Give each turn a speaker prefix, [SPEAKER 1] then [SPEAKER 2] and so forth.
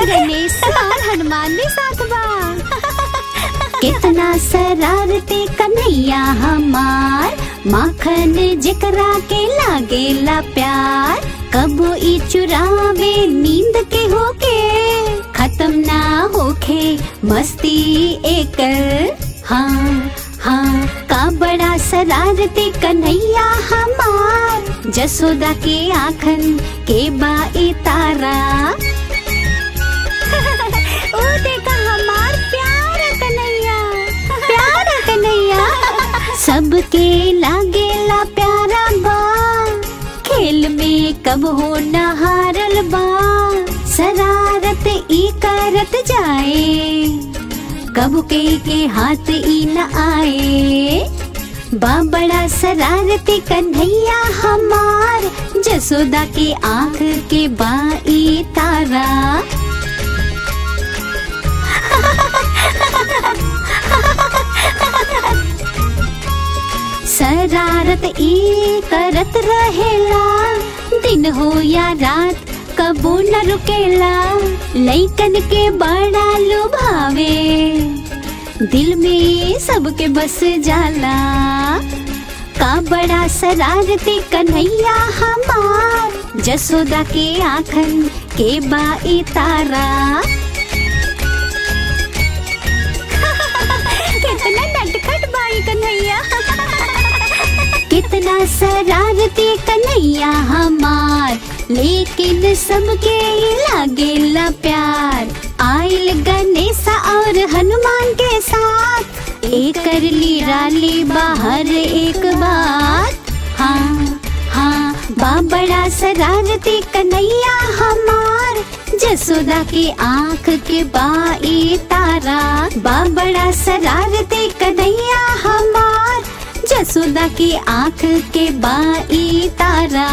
[SPEAKER 1] गणेश और हनुमान भी साथ बा। कितना शरारती कन्हैया हमार, माखन जेकरा के लागेला प्यार। कबो ई चुरावे नींद के होके, खत्म ना होखे मस्ती एकर। हाँ हाँ का बड़ा शरारती कन्हैया हमार, जसोदा के आँखन के बाई तारा। ओ देखा हमार प्यारा कन्हैया, प्यारा कन्हैया। सबके लागेला प्यारा बा, खेल में कब हो न हारल बा। शरारत ई करत जाए, कब के हाथ ई न आए। बड़ा शरारती कन्हैया हमार, जसोदा के आँख के बाई तारा। शरारत ई करत रहेला, दिन हो या रात कबो न रुकेला। लइकन के बड़ा लुभावे, दिल में सबके बस जाला। का बड़ा शरारती कन्हैया हमार, जसोदा के आँखन के बाई तारा। कितना नटखट बाई कन्हैया। कितना शरारती कन्हैया हमार, लेकिन सबके लागेला प्यार। आइल गणेशा और हनुमान के साथ, एकर ली बाहर एक बात। हाँ हाँ बड़ा शरारती कन्हैया हमार, जसोदा के आँख के बाई तारा। बड़ा शरारती कन्हैया हमार, जसोदा की आँख के बाई तारा।